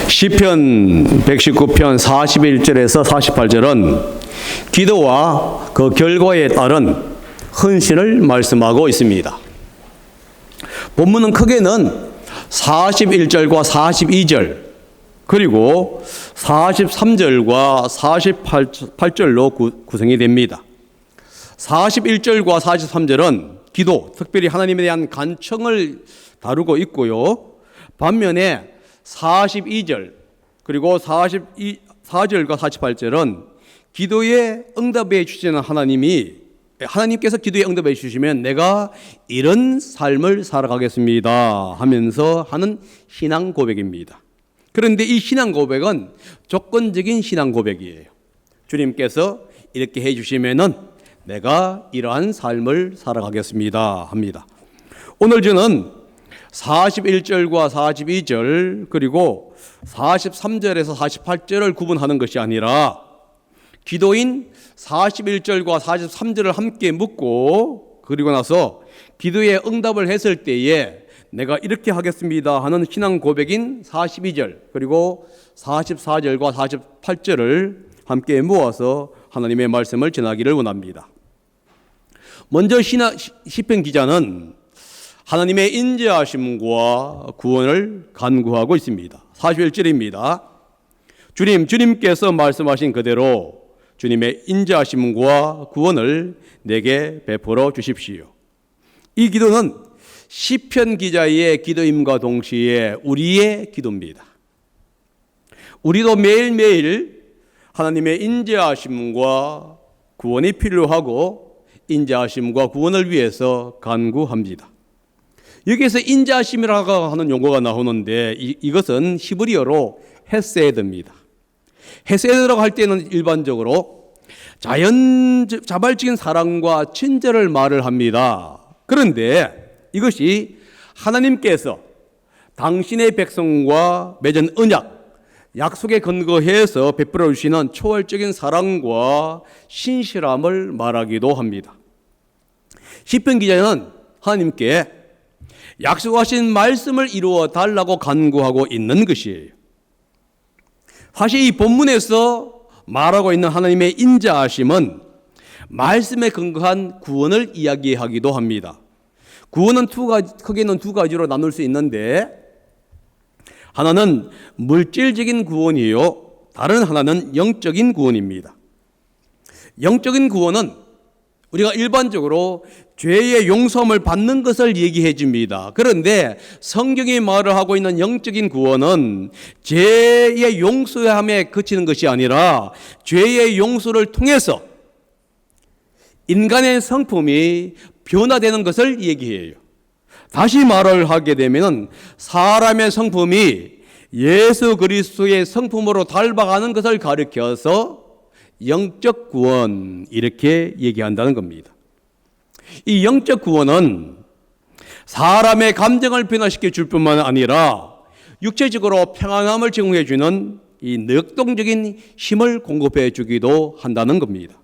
시편 119편 41절에서 48절은 기도와 그 결과에 따른 헌신을 말씀하고 있습니다. 본문은 크게는 41절과 42절 그리고 43절과 48절로 구성이 됩니다. 41절과 43절은 기도, 특별히 하나님에 대한 간청을 다루고 있고요. 반면에 42절 그리고 44절과 48절은 기도에 응답해 주시는 하나님께서 기도에 응답해 주시면 내가 이런 삶을 살아가겠습니다 하면서 하는 신앙 고백입니다. 그런데 이 신앙 고백은 조건적인 신앙 고백이에요. 주님께서 이렇게 해 주시면은 내가 이러한 삶을 살아가겠습니다 합니다. 오늘 저는 41절과 42절 그리고 43절에서 48절을 구분하는 것이 아니라 기도인 41절과 43절을 함께 묻고 그리고 나서 기도에 응답을 했을 때에 내가 이렇게 하겠습니다 하는 신앙 고백인 42절 그리고 44절과 48절을 함께 모아서 하나님의 말씀을 전하기를 원합니다. 먼저 시편 기자는 하나님의 인자하심과 구원을 간구하고 있습니다. 41절입니다. 주님께서 말씀하신 그대로 주님의 인자하심과 구원을 내게 베풀어 주십시오. 이 기도는 시편 기자의 기도임과 동시에 우리의 기도입니다. 우리도 매일매일 하나님의 인자하심과 구원이 필요하고 인자하심과 구원을 위해서 간구합니다. 여기에서 인자하심이라고 하는 용어가 나오는데 이것은 히브리어로 헤세드입니다. 헤세드라고 할 때는 일반적으로 자발적인 사랑과 친절을 말을 합니다. 그런데 이것이 하나님께서 당신의 백성과 맺은 언약, 약속에 근거해서 베풀어 주시는 초월적인 사랑과 신실함을 말하기도 합니다. 시편 기자는 하나님께 약속하신 말씀을 이루어 달라고 간구하고 있는 것이에요. 사실 이 본문에서 말하고 있는 하나님의 인자하심은 말씀에 근거한 구원을 이야기하기도 합니다. 구원은 크게는 두 가지로 나눌 수 있는데 하나는 물질적인 구원이요, 다른 하나는 영적인 구원입니다. 영적인 구원은 우리가 일반적으로 죄의 용서함을 받는 것을 얘기해 줍니다. 그런데 성경이 말을 하고 있는 영적인 구원은 죄의 용서함에 그치는 것이 아니라 죄의 용서를 통해서 인간의 성품이 변화되는 것을 얘기해요. 다시 말을 하게 되면 사람의 성품이 예수 그리스도의 성품으로 닮아가는 것을 가리켜서 영적 구원 이렇게 얘기한다는 겁니다. 이 영적 구원은 사람의 감정을 변화시켜 줄 뿐만 아니라 육체적으로 평안함을 제공해 주는 이 역동적인 힘을 공급해 주기도 한다는 겁니다.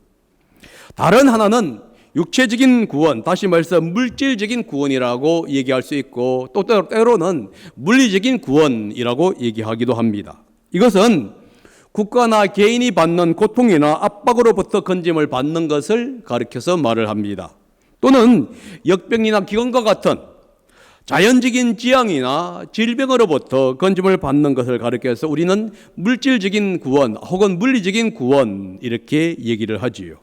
다른 하나는 육체적인 구원, 다시 말해서 물질적인 구원이라고 얘기할 수 있고 또 때로는 물리적인 구원이라고 얘기하기도 합니다. 이것은 국가나 개인이 받는 고통이나 압박으로부터 건짐을 받는 것을 가리켜서 말을 합니다. 또는 역병이나 기근과 같은 자연적인 재앙이나 질병으로부터 건짐을 받는 것을 가리켜서 우리는 물질적인 구원 혹은 물리적인 구원 이렇게 얘기를 하지요.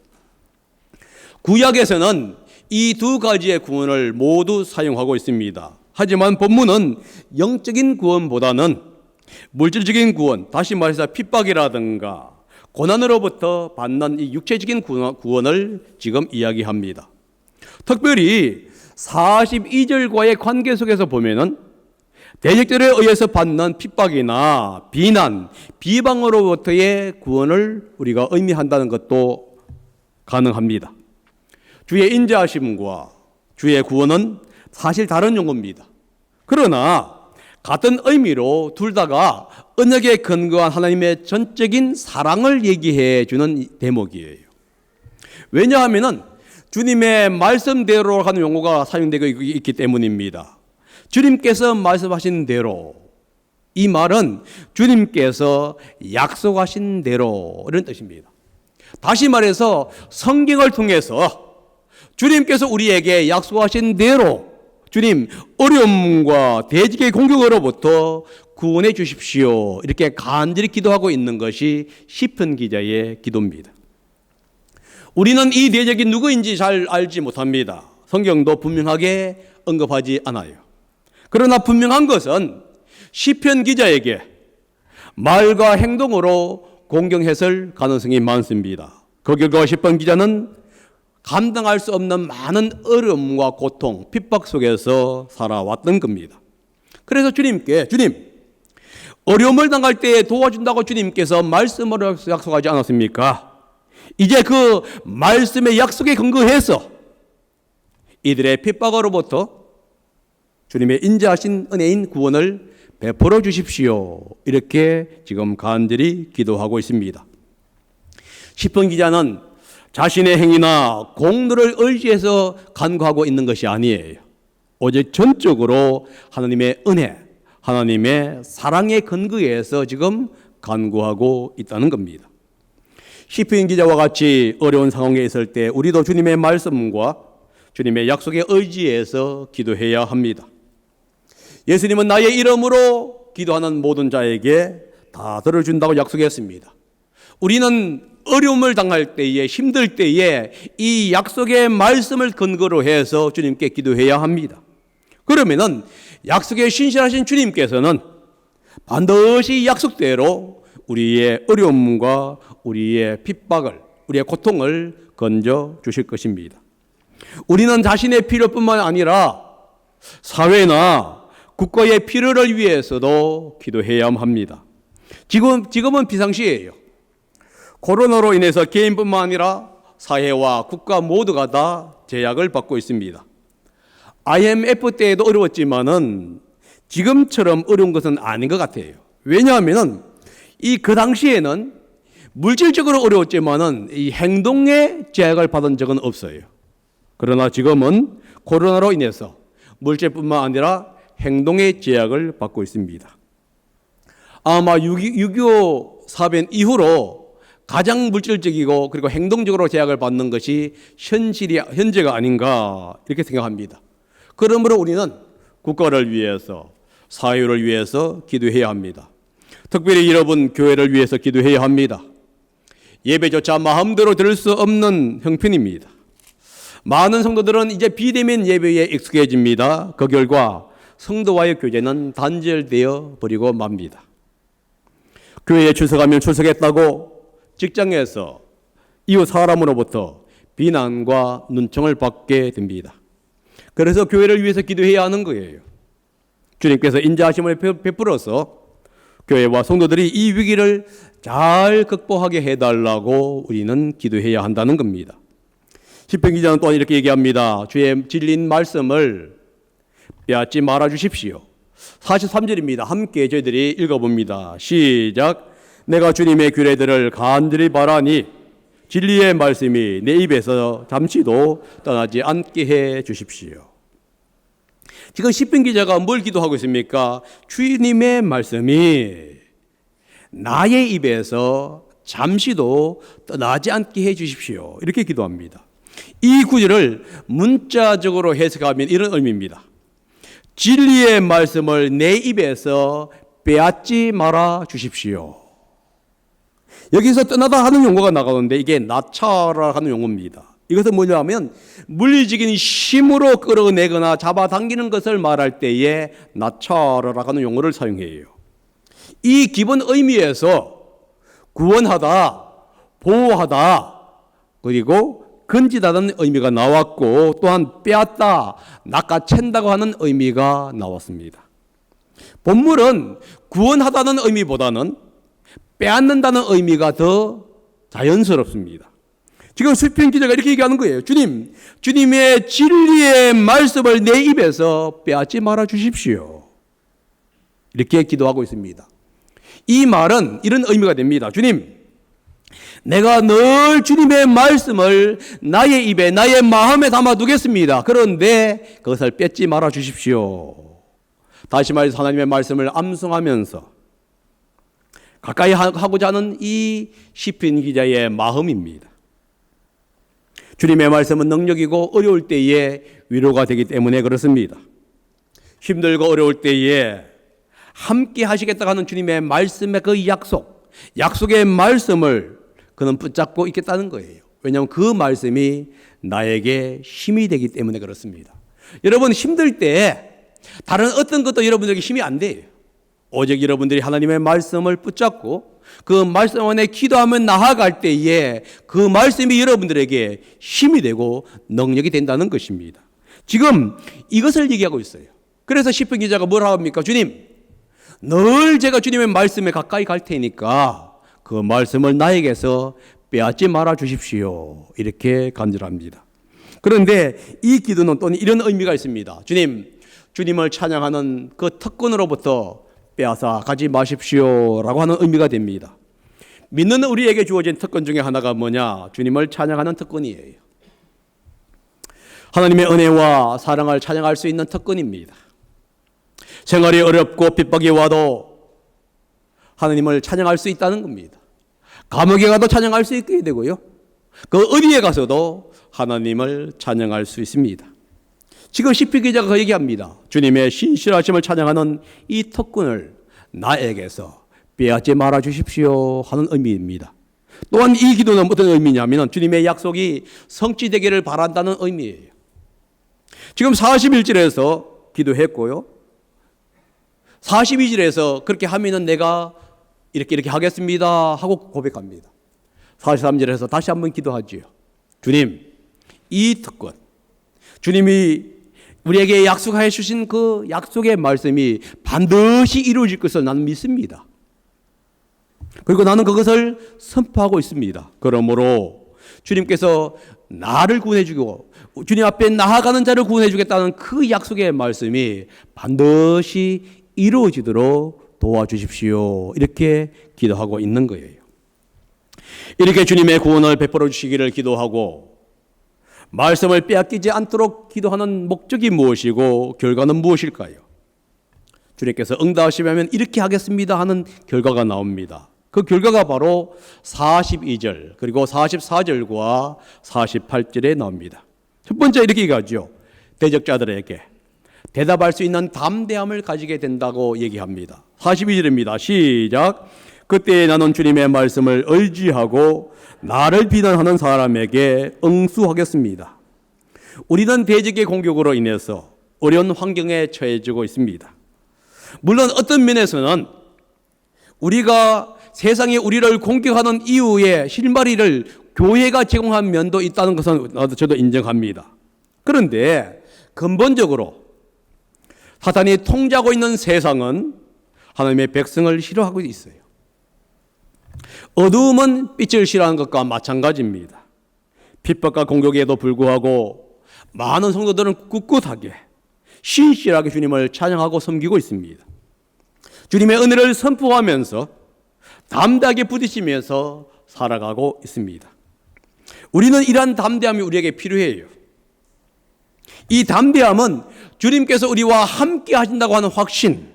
구약에서는 이 두 가지의 구원을 모두 사용하고 있습니다. 하지만 본문은 영적인 구원보다는 물질적인 구원, 다시 말해서 핍박이라든가 고난으로부터 받는 이 육체적인 구원을 지금 이야기합니다. 특별히 42절과의 관계 속에서 보면은 대적들에 의해서 받는 핍박이나 비난, 비방으로부터의 구원을 우리가 의미한다는 것도 가능합니다. 주의 인자하심과 주의 구원은 사실 다른 용어입니다. 그러나 같은 의미로 둘 다가 언약에 근거한 하나님의 전적인 사랑을 얘기해 주는 대목이에요. 왜냐하면 주님의 말씀대로 하는 용어가 사용되고 있기 때문입니다. 주님께서 말씀하신 대로 이 말은 주님께서 약속하신 대로 이런 뜻입니다. 다시 말해서 성경을 통해서 주님께서 우리에게 약속하신 대로 주님 어려움과 대적의 공격으로부터 구원해 주십시오. 이렇게 간절히 기도하고 있는 것이 시편 기자의 기도입니다. 우리는 이 대적이 누구인지 잘 알지 못합니다. 성경도 분명하게 언급하지 않아요. 그러나 분명한 것은 시편 기자에게 말과 행동으로 공경했을 가능성이 많습니다. 그 결과 시편 기자는 감당할 수 없는 많은 어려움과 고통, 핍박 속에서 살아왔던 겁니다. 그래서 주님께 주님, 어려움을 당할 때 도와준다고 주님께서 말씀으로 약속하지 않았습니까? 이제 그 말씀의 약속에 근거해서 이들의 핍박으로부터 주님의 인자하신 은혜인 구원을 베풀어 주십시오. 이렇게 지금 간절히 기도하고 있습니다. 시편 기자는 자신의 행위나 공로를 의지해서 간구하고 있는 것이 아니에요. 오직 전적으로 하나님의 은혜, 하나님의 사랑의 근거에서 지금 간구하고 있다는 겁니다. 시편 기자와 같이 어려운 상황에 있을 때 우리도 주님의 말씀과 주님의 약속에 의지해서 기도해야 합니다. 예수님은 나의 이름으로 기도하는 모든 자에게 다 들어준다고 약속했습니다. 우리는 어려움을 당할 때에, 힘들 때에 이 약속의 말씀을 근거로 해서 주님께 기도해야 합니다. 그러면은 약속에 신실하신 주님께서는 반드시 약속대로 우리의 어려움과 우리의 핍박을, 우리의 고통을 건져 주실 것입니다. 우리는 자신의 필요뿐만 아니라 사회나 국가의 필요를 위해서도 기도해야 합니다. 지금은 비상시예요. 코로나로 인해서 개인뿐만 아니라 사회와 국가 모두가 다 제약을 받고 있습니다. IMF 때에도 어려웠지만은 지금처럼 어려운 것은 아닌 것 같아요. 왜냐하면은 그 당시에는 물질적으로 어려웠지만은 이 행동에 제약을 받은 적은 없어요. 그러나 지금은 코로나로 인해서 물질뿐만 아니라 행동의 제약을 받고 있습니다. 아마 6.25 사변 이후로 가장 물질적이고 그리고 행동적으로 제약을 받는 것이 현재가 아닌가 이렇게 생각합니다. 그러므로 우리는 국가를 위해서, 사회를 위해서 기도해야 합니다. 특별히 여러분 교회를 위해서 기도해야 합니다. 예배조차 마음대로 드릴 수 없는 형편입니다. 많은 성도들은 이제 비대면 예배에 익숙해집니다. 그 결과 성도와의 교제는 단절되어 버리고 맙니다. 교회에 출석하면 출석했다고 직장에서 이웃 사람으로부터 비난과 눈총을 받게 됩니다. 그래서 교회를 위해서 기도해야 하는 거예요. 주님께서 인자하심을 베풀어서 교회와 성도들이 이 위기를 잘 극복하게 해달라고 우리는 기도해야 한다는 겁니다. 시편 기자는 또한 이렇게 얘기합니다. 주의 진리인 말씀을 빼앗지 말아 주십시오. 43절입니다. 함께 저희들이 읽어봅니다. 시작. 내가 주님의 규례들을 간절히 바라니 진리의 말씀이 내 입에서 잠시도 떠나지 않게 해 주십시오. 지금 시편 기자가 뭘 기도하고 있습니까? 주님의 말씀이 나의 입에서 잠시도 떠나지 않게 해 주십시오. 이렇게 기도합니다. 이 구절을 문자적으로 해석하면 이런 의미입니다. 진리의 말씀을 내 입에서 빼앗지 말아 주십시오. 여기서 떠나다 하는 용어가 나가는데 이게 나차라 하는 용어입니다. 이것은 뭐냐면 물리적인 힘으로 끌어내거나 잡아당기는 것을 말할 때에 나차라 하는 용어를 사용해요. 이 기본 의미에서 구원하다, 보호하다, 그리고 건지다는 의미가 나왔고 또한 빼앗다, 낚아챈다고 하는 의미가 나왔습니다. 본문은 구원하다는 의미보다는 빼앗는다는 의미가 더 자연스럽습니다. 지금 시편 기자가 이렇게 얘기하는 거예요. 주님의 진리의 말씀을 내 입에서 빼앗지 말아 주십시오. 이렇게 기도하고 있습니다. 이 말은 이런 의미가 됩니다. 주님, 내가 늘 주님의 말씀을 나의 입에, 나의 마음에 담아두겠습니다. 그런데 그것을 뺏지 말아 주십시오. 다시 말해서 하나님의 말씀을 암송하면서 가까이 하고자 하는 이 시편 기자의 마음입니다. 주님의 말씀은 능력이고 어려울 때에 위로가 되기 때문에 그렇습니다. 힘들고 어려울 때에 함께 하시겠다고 하는 주님의 말씀의 그 약속의 말씀을 그는 붙잡고 있겠다는 거예요. 왜냐하면 그 말씀이 나에게 힘이 되기 때문에 그렇습니다. 여러분, 힘들 때 다른 어떤 것도 여러분에게 힘이 안 돼요. 오직 여러분들이 하나님의 말씀을 붙잡고 그 말씀 안에 기도하며 나아갈 때에 그 말씀이 여러분들에게 힘이 되고 능력이 된다는 것입니다. 지금 이것을 얘기하고 있어요. 그래서 시편 기자가 뭐라 합니까? 주님, 늘 제가 주님의 말씀에 가까이 갈 테니까 그 말씀을 나에게서 빼앗지 말아 주십시오. 이렇게 간절합니다. 그런데 이 기도는 또 이런 의미가 있습니다. 주님을 찬양하는 그 특권으로부터 빼앗아 가지 마십시오 라고 하는 의미가 됩니다. 믿는 우리에게 주어진 특권 중에 하나가 뭐냐? 주님을 찬양하는 특권이에요. 하나님의 은혜와 사랑을 찬양할 수 있는 특권입니다. 생활이 어렵고 핍박이 와도 하나님을 찬양할 수 있다는 겁니다. 감옥에 가도 찬양할 수 있게 되고요. 그 어디에 가서도 하나님을 찬양할 수 있습니다. 지금 시편 기자가 그 얘기합니다. 주님의 신실하심을 찬양하는 이 특권을 나에게서 빼앗지 말아 주십시오 하는 의미입니다. 또한 이 기도는 어떤 의미냐면 주님의 약속이 성취되기를 바란다는 의미예요. 지금 41절에서 기도했고요. 42절에서 그렇게 하면은 내가 이렇게 하겠습니다 하고 고백합니다. 43절에서 다시 한번 기도하지요. 주님, 이 특권, 주님이 우리에게 약속해 주신 그 약속의 말씀이 반드시 이루어질 것을 나는 믿습니다. 그리고 나는 그것을 선포하고 있습니다. 그러므로 주님께서 나를 구원해 주고 주님 앞에 나아가는 자를 구원해 주겠다는 그 약속의 말씀이 반드시 이루어지도록 도와주십시오. 이렇게 기도하고 있는 거예요. 이렇게 주님의 구원을 베풀어 주시기를 기도하고 말씀을 빼앗기지 않도록 기도하는 목적이 무엇이고 결과는 무엇일까요? 주님께서 응답하시면 이렇게 하겠습니다 하는 결과가 나옵니다. 그 결과가 바로 42절 그리고 44절과 48절에 나옵니다. 첫 번째 이렇게 얘기하죠. 대적자들에게 대답할 수 있는 담대함을 가지게 된다고 얘기합니다. 42절입니다. 시작. 그때 나는 주님의 말씀을 의지하고 나를 비난하는 사람에게 응수하겠습니다. 우리는 대적의 공격으로 인해서 어려운 환경에 처해지고 있습니다. 물론 어떤 면에서는 우리가 세상에 우리를 공격하는 이유의 실마리를 교회가 제공한 면도 있다는 것은 저도 인정합니다. 그런데 근본적으로 사탄이 통제하고 있는 세상은 하나님의 백성을 싫어하고 있어요. 어두움은 빛을 싫어하는 것과 마찬가지입니다. 핍박과 공격에도 불구하고 많은 성도들은 꿋꿋하게 신실하게 주님을 찬양하고 섬기고 있습니다. 주님의 은혜를 선포하면서 담대하게 부딪히면서 살아가고 있습니다. 우리는 이러한 담대함이 우리에게 필요해요. 이 담대함은 주님께서 우리와 함께 하신다고 하는 확신,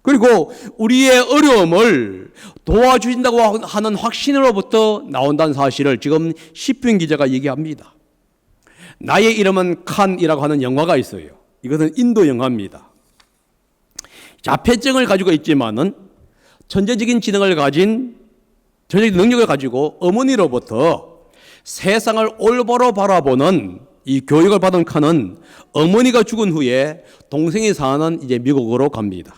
그리고 우리의 어려움을 도와주신다고 하는 확신으로부터 나온다는 사실을 지금 시편 기자가 얘기합니다. 나의 이름은 칸이라고 하는 영화가 있어요. 이것은 인도 영화입니다. 자폐증을 가지고 있지만은 천재적인 지능을 가진 전적인 능력을 가지고 어머니로부터 세상을 올바로 바라보는 이 교육을 받은 칸은 어머니가 죽은 후에 동생이 사는 이제 미국으로 갑니다.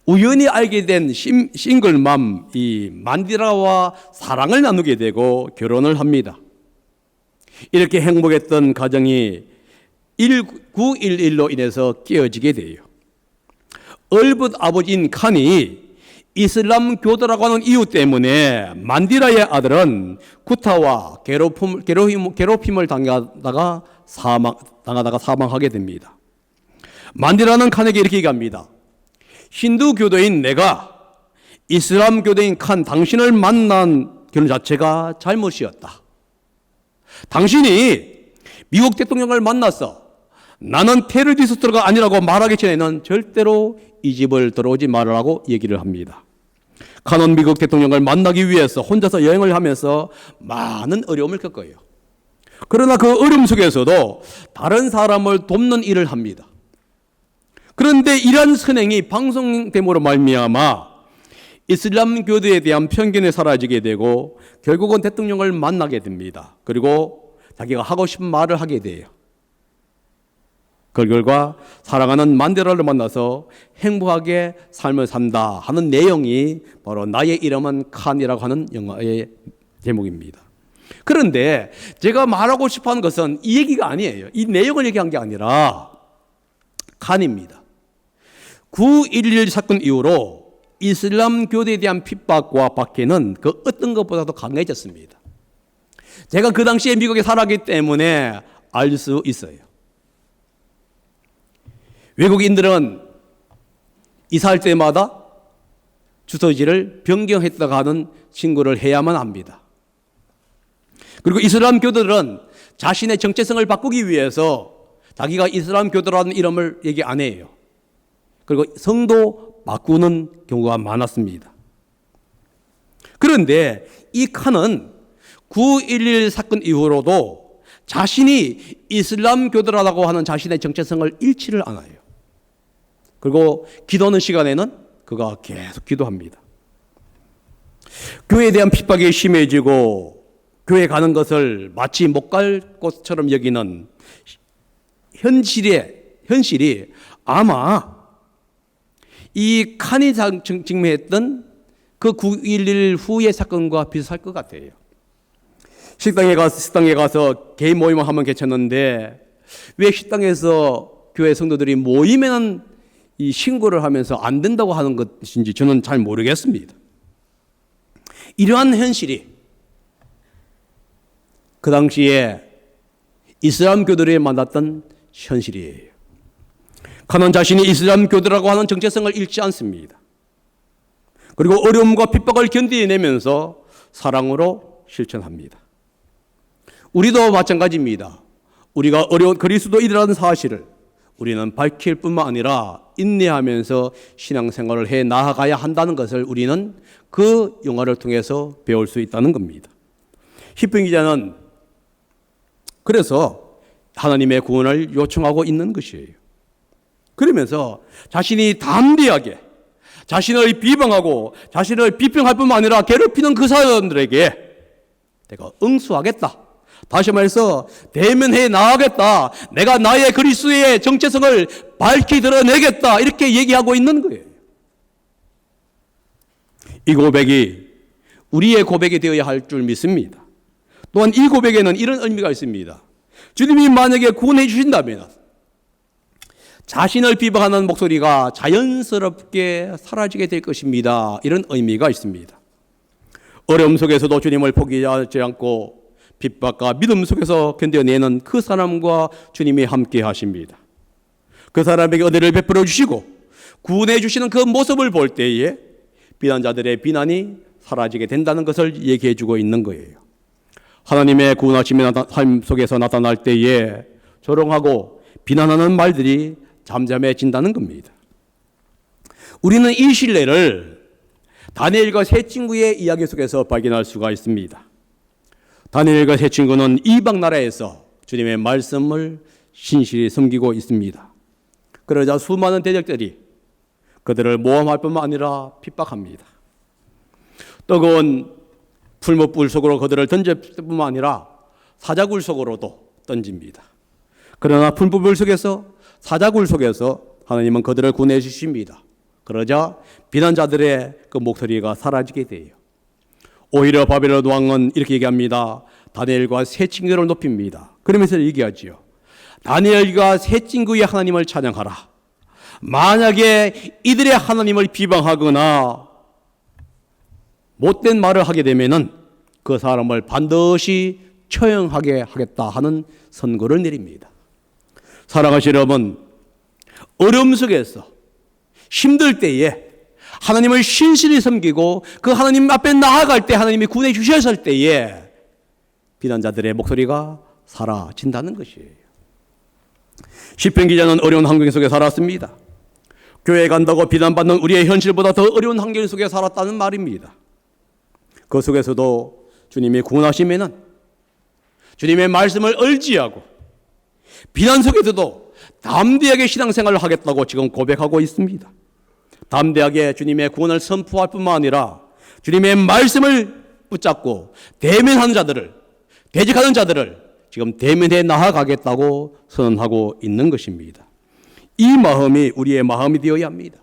우연히 알게 된 싱글맘 이 만디라와 사랑을 나누게 되고 결혼을 합니다. 이렇게 행복했던 가정이 1911로 인해서 깨어지게 돼요. 얼붓 아버지인 칸이 이슬람 교도라고 하는 이유 때문에 만디라의 아들은 구타와 괴롭힘을 당하다가 사망하게 됩니다. 만디라는 칸에게 이렇게 얘기합니다. 힌두 교도인 내가 이슬람 교도인 칸 당신을 만난 결혼 자체가 잘못이었다. 당신이 미국 대통령을 만났어. 나는 테러리스트가 아니라고 말하기 전에는 절대로 이 집을 들어오지 말으라고 얘기를 합니다. 카논 미국 대통령을 만나기 위해서 혼자서 여행을 하면서 많은 어려움을 겪어요. 그러나 그 어려움 속에서도 다른 사람을 돕는 일을 합니다. 그런데 이러한 선행이 방송됨으로 말미암아 이슬람 교도에 대한 편견이 사라지게 되고 결국은 대통령을 만나게 됩니다. 그리고 자기가 하고 싶은 말을 하게 돼요. 그 결과 사랑하는 만델라를 만나서 행복하게 삶을 산다 하는 내용이 바로 나의 이름은 칸이라고 하는 영화의 제목입니다. 그런데 제가 말하고 싶어하는 것은 이 얘기가 아니에요. 이 내용을 얘기한 게 아니라 칸입니다. 9.11 사건 이후로 이슬람 교도에 대한 핍박과 박해는 그 어떤 것보다도 강해졌습니다. 제가 그 당시에 미국에 살았기 때문에 알 수 있어요. 외국인들은 이사할 때마다 주소지를 변경했다가 하는 신고를 해야만 합니다. 그리고 이슬람 교도들은 자신의 정체성을 바꾸기 위해서 자기가 이슬람 교도라는 이름을 얘기 안 해요. 그리고 성도 바꾸는 경우가 많았습니다. 그런데 이 칸은 9.11 사건 이후로도 자신이 이슬람 교도라고 하는 자신의 정체성을 잃지를 않아요. 그리고 기도하는 시간에는 그가 계속 기도합니다. 교회에 대한 핍박이 심해지고 교회 가는 것을 마치 못 갈 곳처럼 여기는 현실이 아마 이 칸이 직면했던 그 9.11 후의 사건과 비슷할 것 같아요. 식당에 가서 개인 모임을 하면 괜찮은데 왜 식당에서 교회 성도들이 모이면 이 신고를 하면서 안 된다고 하는 것인지 저는 잘 모르겠습니다. 이러한 현실이 그 당시에 이슬람 교도를 만났던 현실이에요. 칸은 자신이 이슬람 교도라고 하는 정체성을 잃지 않습니다. 그리고 어려움과 핍박을 견디내면서 사랑으로 실천합니다. 우리도 마찬가지입니다. 우리가 어려운 그리스도인이라는 사실을 우리는 밝힐 뿐만 아니라 인내하면서 신앙생활을 해 나아가야 한다는 것을 우리는 그 영화를 통해서 배울 수 있다는 겁니다. 히평 기자는 그래서 하나님의 구원을 요청하고 있는 것이에요. 그러면서 자신이 담대하게 자신을 비방하고 자신을 비평할 뿐만 아니라 괴롭히는 그 사람들에게 내가 응수하겠다. 다시 말해서 대면해 나가겠다. 내가 나의 그리스도의 정체성을 밝히 드러내겠다. 이렇게 얘기하고 있는 거예요. 이 고백이 우리의 고백이 되어야 할 줄 믿습니다. 또한 이 고백에는 이런 의미가 있습니다. 주님이 만약에 구원해 주신다면 자신을 비방하는 목소리가 자연스럽게 사라지게 될 것입니다. 이런 의미가 있습니다. 어려움 속에서도 주님을 포기하지 않고 핍박과 믿음 속에서 견뎌내는 그 사람과 주님이 함께 하십니다. 그 사람에게 은혜를 베풀어 주시고 구원해 주시는 그 모습을 볼 때에 비난자들의 비난이 사라지게 된다는 것을 얘기해 주고 있는 거예요. 하나님의 구원하심의 삶 속에서 나타날 때에 조롱하고 비난하는 말들이 잠잠해진다는 겁니다. 우리는 이 신뢰를 다니엘과 세 친구의 이야기 속에서 발견할 수가 있습니다. 다니엘과 세 친구는 이방 나라에서 주님의 말씀을 신실히 섬기고 있습니다. 그러자 수많은 대적들이 그들을 모함할 뿐만 아니라 핍박합니다. 뜨거운 풀무불 속으로 그들을 던질 뿐만 아니라 사자굴 속으로도 던집니다. 그러나 풀무불 속에서 사자굴 속에서 하나님은 그들을 구원해 주십니다. 그러자 비난자들의 그 목소리가 사라지게 돼요. 오히려 바벨론 왕은 이렇게 얘기합니다. 다니엘과 세 친구를 높입니다. 그러면서 얘기하지요. 다니엘과 세 친구의 하나님을 찬양하라. 만약에 이들의 하나님을 비방하거나 못된 말을 하게 되면은 그 사람을 반드시 처형하게 하겠다 하는 선고를 내립니다. 사랑하시는 여러분, 어려움 속에서 힘들 때에 하나님을 신실히 섬기고 그 하나님 앞에 나아갈 때 하나님이 구원해 주셨을 때에 비난자들의 목소리가 사라진다는 것이에요. 시편 기자는 어려운 환경 속에 살았습니다. 교회 간다고 비난받는 우리의 현실보다 더 어려운 환경 속에 살았다는 말입니다. 그 속에서도 주님이 구원하시면은 주님의 말씀을 의지하고 비난 속에서도 담대하게 신앙생활을 하겠다고 지금 고백하고 있습니다. 담대하게 주님의 구원을 선포할 뿐만 아니라 주님의 말씀을 붙잡고 대면하는 자들을, 대적하는 자들을 지금 대면해 나아가겠다고 선언하고 있는 것입니다. 이 마음이 우리의 마음이 되어야 합니다.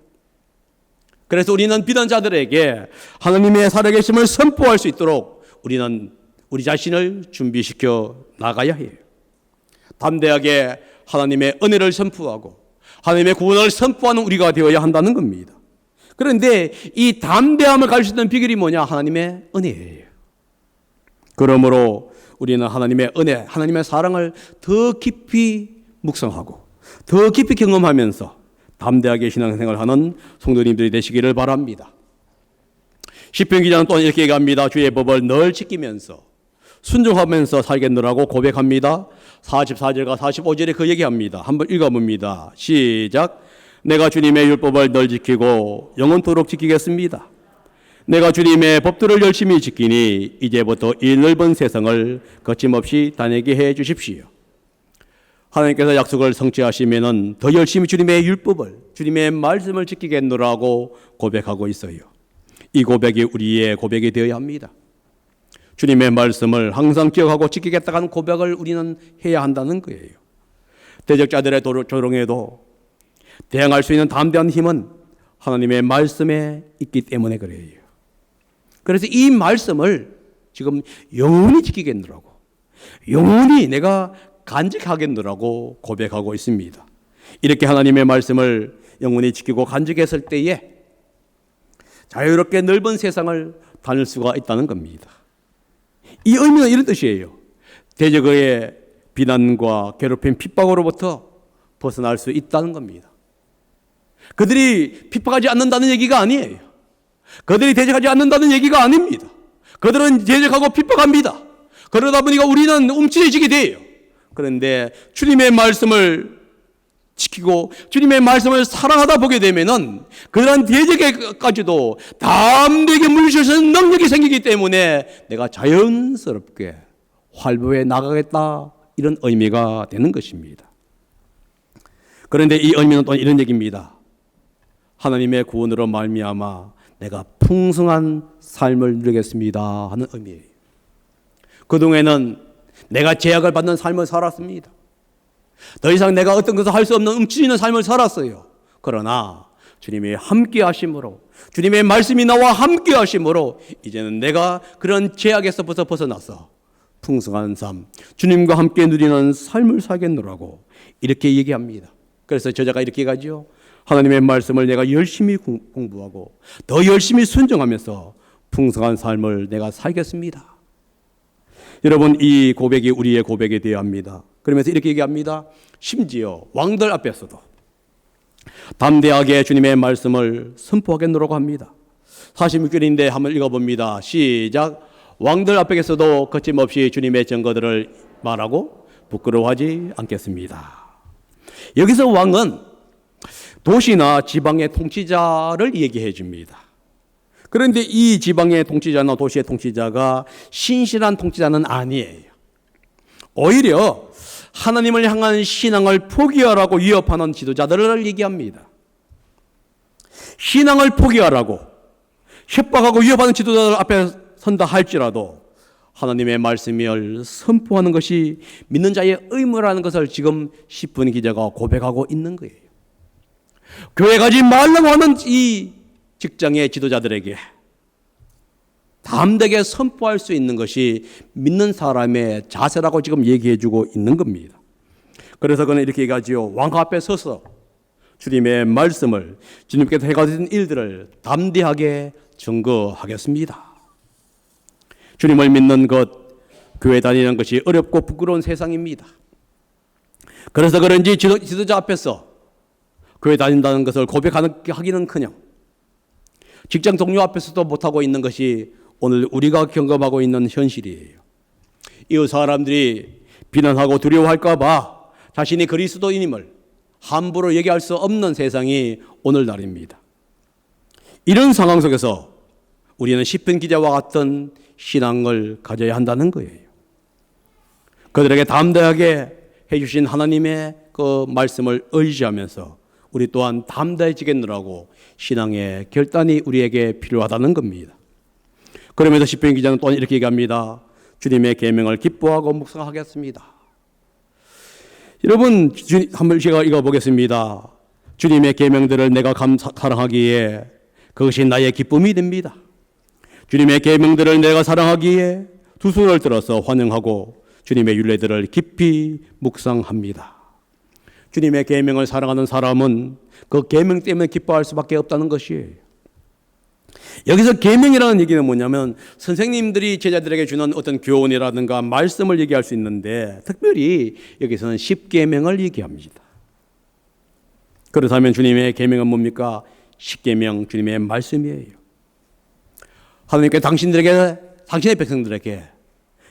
그래서 우리는 비난자들에게 하나님의 살아계심을 선포할 수 있도록 우리는 우리 자신을 준비시켜 나가야 해요. 담대하게 하나님의 은혜를 선포하고 하나님의 구원을 선포하는 우리가 되어야 한다는 겁니다. 그런데 이 담대함을 가질 수 있는 비결이 뭐냐? 하나님의 은혜예요. 그러므로 우리는 하나님의 은혜, 하나님의 사랑을 더 깊이 묵상하고 더 깊이 경험하면서 담대하게 신앙생활을 하는 성도님들이 되시기를 바랍니다. 시편 기자는 또한 이렇게 얘기합니다. 주의 법을 늘 지키면서 순종하면서 살겠노라고 고백합니다. 44절과 45절에 그 얘기합니다. 한번 읽어봅니다. 시작. 내가 주님의 율법을 늘 지키고 영원토록 지키겠습니다. 내가 주님의 법들을 열심히 지키니 이제부터 이 넓은 세상을 거침없이 다니게 해 주십시오. 하나님께서 약속을 성취하시면은 더 열심히 주님의 율법을, 주님의 말씀을 지키겠노라고 고백하고 있어요. 이 고백이 우리의 고백이 되어야 합니다. 주님의 말씀을 항상 기억하고 지키겠다는 고백을 우리는 해야 한다는 거예요. 대적자들의 조롱에도 대항할 수 있는 담대한 힘은 하나님의 말씀에 있기 때문에 그래요. 그래서 이 말씀을 지금 영원히 지키겠노라고, 영원히 내가 간직하겠노라고 고백하고 있습니다. 이렇게 하나님의 말씀을 영원히 지키고 간직했을 때에 자유롭게 넓은 세상을 다닐 수가 있다는 겁니다. 이 의미는 이런 뜻이에요. 대적의 비난과 괴롭힘, 핍박으로부터 벗어날 수 있다는 겁니다. 그들이 핍박하지 않는다는 얘기가 아니에요. 그들이 대적하지 않는다는 얘기가 아닙니다. 그들은 대적하고 핍박합니다. 그러다 보니까 우리는 움츠러지게 돼요. 그런데 주님의 말씀을 지키고 주님의 말씀을 사랑하다 보게 되면은 그러한 대적에까지도 담대하게 물리칠 수 있는 능력이 생기기 때문에 내가 자연스럽게 활보해 나가겠다, 이런 의미가 되는 것입니다. 그런데 이 의미는 또 이런 얘기입니다. 하나님의 구원으로 말미암아 내가 풍성한 삶을 누리겠습니다 하는 의미예요. 그동안에는 내가 제약을 받는 삶을 살았습니다. 더 이상 내가 어떤 것을 할 수 없는 움츠리는 삶을 살았어요. 그러나 주님이 함께 하심으로, 주님의 말씀이 나와 함께 하심으로 이제는 내가 그런 제약에서 벗어나서 풍성한 삶, 주님과 함께 누리는 삶을 살겠노라고 이렇게 얘기합니다. 그래서 저자가 이렇게 얘기하죠. 하나님의 말씀을 내가 열심히 공부하고 더 열심히 순종하면서 풍성한 삶을 내가 살겠습니다. 여러분, 이 고백이 우리의 고백이 되어야 합니다. 그러면서 이렇게 얘기합니다. 심지어 왕들 앞에서도 담대하게 주님의 말씀을 선포하겠노라고 합니다. 46절인데 한번 읽어봅니다. 시작. 왕들 앞에서도 거침없이 주님의 증거들을 말하고 부끄러워하지 않겠습니다. 여기서 왕은 도시나 지방의 통치자를 얘기해 줍니다. 그런데 이 지방의 통치자나 도시의 통치자가 신실한 통치자는 아니에요. 오히려 하나님을 향한 신앙을 포기하라고 위협하는 지도자들을 얘기합니다. 신앙을 포기하라고 협박하고 위협하는 지도자들 앞에 선다 할지라도 하나님의 말씀을 선포하는 것이 믿는 자의 의무라는 것을 지금 시편 기자가 고백하고 있는 거예요. 교회 가지 말라고 하는 이 직장의 지도자들에게 담대하게 선포할 수 있는 것이 믿는 사람의 자세라고 지금 얘기해 주고 있는 겁니다. 그래서 그는 이렇게 얘기하지요. 왕 앞에 서서 주님의 말씀을, 주님께서 해가신 일들을 담대하게 증거하겠습니다. 주님을 믿는 것, 교회 다니는 것이 어렵고 부끄러운 세상입니다. 그래서 그런지 지도자 앞에서 교회 다닌다는 것을 고백하기는커녕 직장 동료 앞에서도 못하고 있는 것이 오늘 우리가 경험하고 있는 현실이에요. 이 사람들이 비난하고 두려워할까 봐 자신이 그리스도인임을, 함부로 얘기할 수 없는 세상이 오늘날입니다. 이런 상황 속에서 우리는 시편 기자와 같은 신앙을 가져야 한다는 거예요. 그들에게 담대하게 해주신 하나님의 그 말씀을 의지하면서 우리 또한 담대해지겠느라고 신앙의 결단이 우리에게 필요하다는 겁니다. 그러면서 시편 기자는 또한 이렇게 얘기합니다. 주님의 계명을 기뻐하고 묵상하겠습니다. 여러분, 한번 제가 읽어보겠습니다. 주님의 계명들을 내가 사랑하기에 그것이 나의 기쁨이 됩니다. 주님의 계명들을 내가 사랑하기에 두 손을 들어서 환영하고 주님의 율례들을 깊이 묵상합니다. 주님의 계명을 사랑하는 사람은 그 계명 때문에 기뻐할 수밖에 없다는 것이에요. 여기서 계명이라는 얘기는 뭐냐면 선생님들이 제자들에게 주는 어떤 교훈이라든가 말씀을 얘기할 수 있는데 특별히 여기서는 십계명을 얘기합니다. 그렇다면 주님의 계명은 뭡니까? 십계명, 주님의 말씀이에요. 하나님께 당신의 백성들에게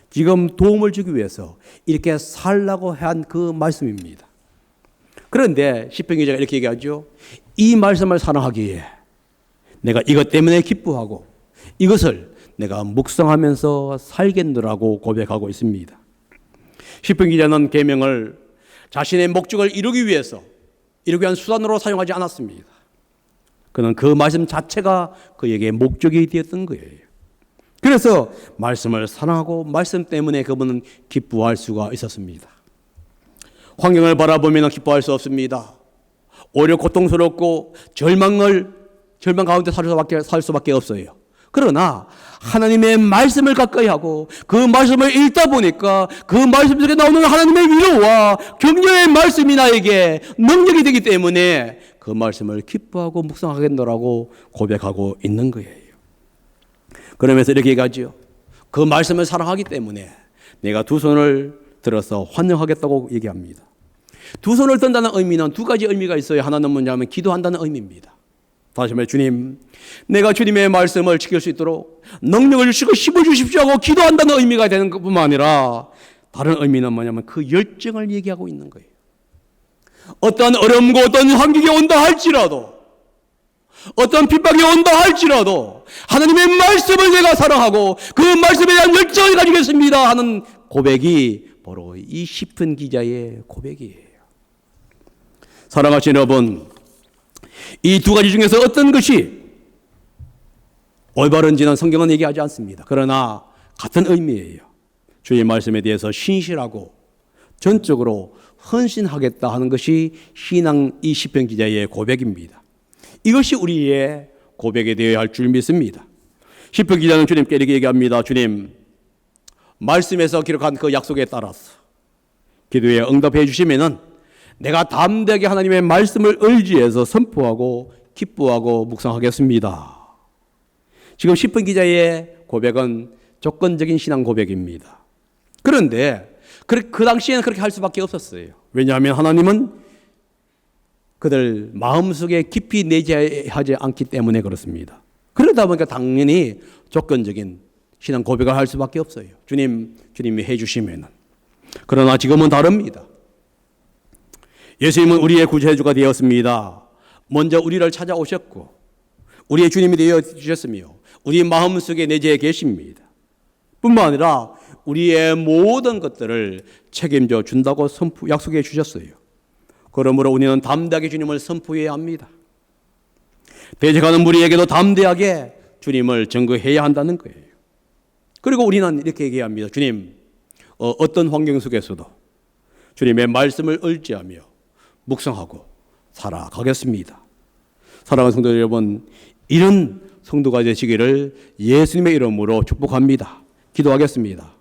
지금 도움을 주기 위해서 이렇게 살라고 한 그 말씀입니다. 그런데 시편 기자가 이렇게 얘기하죠. 이 말씀을 사랑하기에 내가 이것 때문에 기뻐하고 이것을 내가 묵상하면서 살겠노라고 고백하고 있습니다. 시편 기자는 계명을 자신의 목적을 이루기 위한 수단으로 사용하지 않았습니다. 그는 그 말씀 자체가 그에게 목적이 되었던 거예요. 그래서 말씀을 사랑하고 말씀 때문에 그분은 기뻐할 수가 있었습니다. 환경을 바라보면 기뻐할 수 없습니다. 오히려 고통스럽고 절망 가운데 살 수밖에 없어요. 그러나 하나님의 말씀을 가까이 하고 그 말씀을 읽다 보니까 그 말씀 속에 나오는 하나님의 위로와 격려의 말씀이 나에게 능력이 되기 때문에 그 말씀을 기뻐하고 묵상하겠노라고 고백하고 있는 거예요. 그러면서 이렇게 얘기하죠. 그 말씀을 사랑하기 때문에 내가 두 손을 들어서 환영하겠다고 얘기합니다. 두 손을 든다는 의미는 두 가지 의미가 있어요. 하나는 뭐냐면 기도한다는 의미입니다. 다시 말해 주님, 내가 주님의 말씀을 지킬 수 있도록 능력을 주시고 힘을 주십시오 하고 기도한다는 의미가 되는 것뿐만 아니라 다른 의미는 뭐냐면 그 열정을 얘기하고 있는 거예요. 어떠한 어려움과 어떤 환경이 온다 할지라도 어떤 핍박이 온다 할지라도 하나님의 말씀을 내가 사랑하고 그 말씀에 대한 열정을 가지겠습니다 하는 고백이 바로 이 시편 기자의 고백이에요. 사랑하시는 여러분, 이 두 가지 중에서 어떤 것이 올바른지는 성경은 얘기하지 않습니다. 그러나 같은 의미예요. 주의 말씀에 대해서 신실하고 전적으로 헌신하겠다 하는 것이 이 시편 기자의 고백입니다. 이것이 우리의 고백이 되어야 할 줄 믿습니다. 시편 기자는 주님께 이렇게 얘기합니다. 주님, 말씀에서 기록한 그 약속에 따라서 기도에 응답해 주시면은 내가 담대하게 하나님의 말씀을 의지해서 선포하고 기뻐하고 묵상하겠습니다. 지금 시편 기자의 고백은 조건적인 신앙 고백입니다. 그런데 그 당시에는 그렇게 할 수밖에 없었어요. 왜냐하면 하나님은 그들 마음속에 깊이 내재하지 않기 때문에 그렇습니다. 그러다 보니까 당연히 조건적인 신앙 고백을 할 수밖에 없어요. 주님이 해주시면. 그러나 지금은 다릅니다. 예수님은 우리의 구세주가 되었습니다. 먼저 우리를 찾아오셨고 우리의 주님이 되어 주셨으며 우리 마음속에 내재해 계십니다. 뿐만 아니라 우리의 모든 것들을 책임져 준다고 약속해 주셨어요. 그러므로 우리는 담대하게 주님을 선포해야 합니다. 대적하는 무리에게도 담대하게 주님을 증거해야 한다는 거예요. 그리고 우리는 이렇게 얘기합니다. 주님, 어떤 환경 속에서도 주님의 말씀을 의지하며 묵상하고 살아가겠습니다. 사랑하는 성도 여러분, 이런 성도가 되시기를 예수님의 이름으로 축복합니다. 기도하겠습니다.